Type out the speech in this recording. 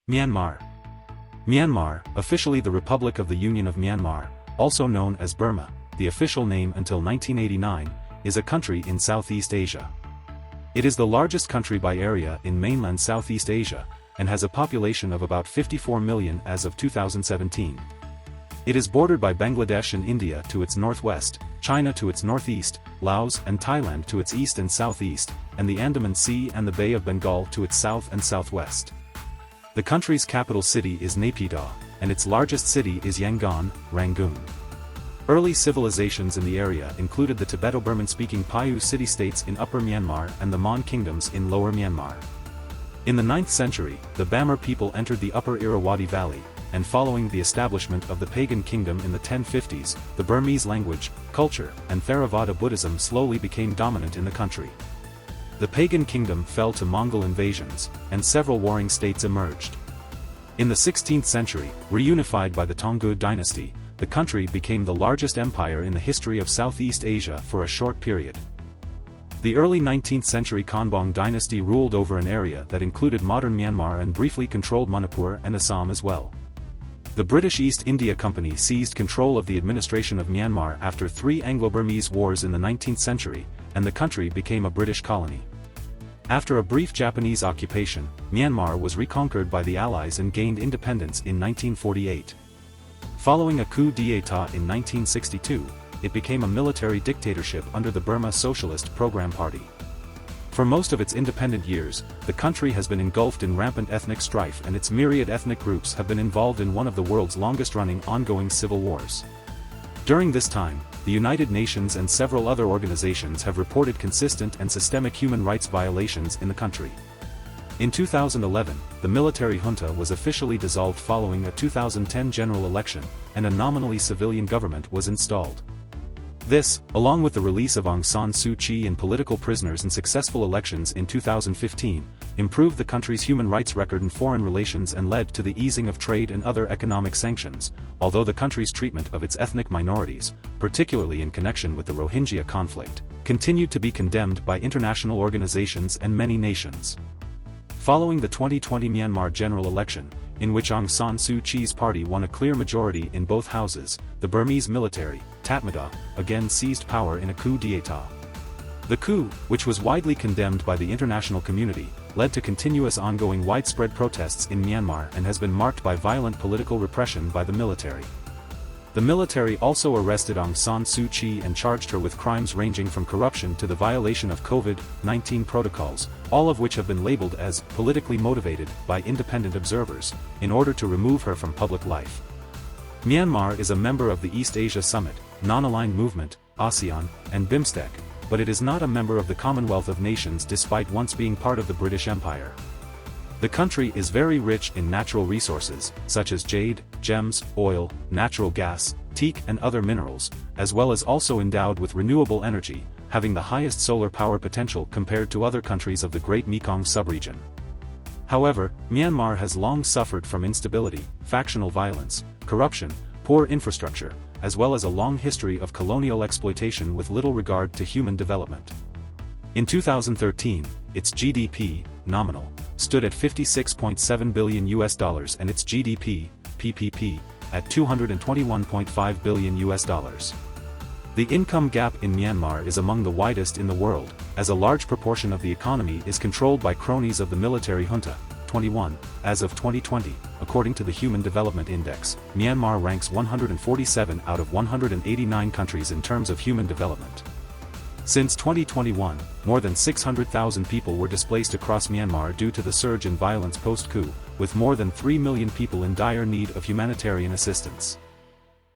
Myanmar. Myanmar, officially the Republic of the Union of Myanmar, also known as Burma, the official name until 1989, is a country in Southeast Asia. It is the largest country by area in mainland Southeast Asia, and has a population of about 54 million as of 2017. It is bordered by Bangladesh and India to its northwest, China to its northeast, Laos and Thailand to its east and southeast, and the Andaman Sea and the Bay of Bengal to its south and southwest. The country's capital city is Naypyidaw, and its largest city is Yangon, Rangoon. Early civilizations in the area included the Tibeto-Burman-speaking Paiyu city-states in Upper Myanmar and the Mon kingdoms in Lower Myanmar. In the 9th century, the Bamar people entered the Upper Irrawaddy Valley, and following the establishment of the pagan kingdom in the 1050s, the Burmese language, culture, and Theravada Buddhism slowly became dominant in the country. The pagan kingdom fell to Mongol invasions, and several warring states emerged. In the 16th century, reunified by the Taungoo dynasty, the country became the largest empire in the history of Southeast Asia for a short period. The early 19th century Konbaung dynasty ruled over an area that included modern Myanmar and briefly controlled Manipur and Assam as well. The British East India Company seized control of the administration of Myanmar after 3 Anglo-Burmese wars in the 19th century, and the country became a British colony. After a brief Japanese occupation, Myanmar was reconquered by the Allies and gained independence in 1948. Following a coup d'état in 1962, it became a military dictatorship under the Burma Socialist Program Party. For most of its independent years, the country has been engulfed in rampant ethnic strife, and its myriad ethnic groups have been involved in one of the world's longest-running ongoing civil wars. During this time, the United Nations and several other organizations have reported consistent and systemic human rights violations in the country. In 2011, the military junta was officially dissolved following a 2010 general election, and a nominally civilian government was installed. This, along with the release of Aung San Suu Kyi and political prisoners and successful elections in 2015, improved the country's human rights record in foreign relations and led to the easing of trade and other economic sanctions, although the country's treatment of its ethnic minorities, particularly in connection with the Rohingya conflict, continued to be condemned by international organizations and many nations. Following the 2020 Myanmar general election, in which Aung San Suu Kyi's party won a clear majority in both houses, the Burmese military, Tatmadaw, again seized power in a coup d'état. The coup, which was widely condemned by the international community, led to continuous ongoing widespread protests in Myanmar and has been marked by violent political repression by the military. The military also arrested Aung San Suu Kyi and charged her with crimes ranging from corruption to the violation of COVID-19 protocols, all of which have been labeled as politically motivated by independent observers, in order to remove her from public life. Myanmar is a member of the East Asia Summit, Non-Aligned Movement, ASEAN, and BIMSTEC, but it is not a member of the Commonwealth of Nations despite once being part of the British Empire. The country is very rich in natural resources, such as jade, gems, oil, natural gas, teak and other minerals, as well as also endowed with renewable energy, having the highest solar power potential compared to other countries of the Great Mekong subregion. However, Myanmar has long suffered from instability, factional violence, corruption, poor infrastructure, as well as a long history of colonial exploitation with little regard to human development. In 2013, its GDP, nominal, stood at $56.7 billion and its GDP, PPP, at $221.5 billion. The income gap in Myanmar is among the widest in the world, as a large proportion of the economy is controlled by cronies of the military junta. 21. As of 2020, according to the Human Development Index, Myanmar ranks 147 out of 189 countries in terms of human development. Since 2021, more than 600,000 people were displaced across Myanmar due to the surge in violence post-coup, with more than 3 million people in dire need of humanitarian assistance.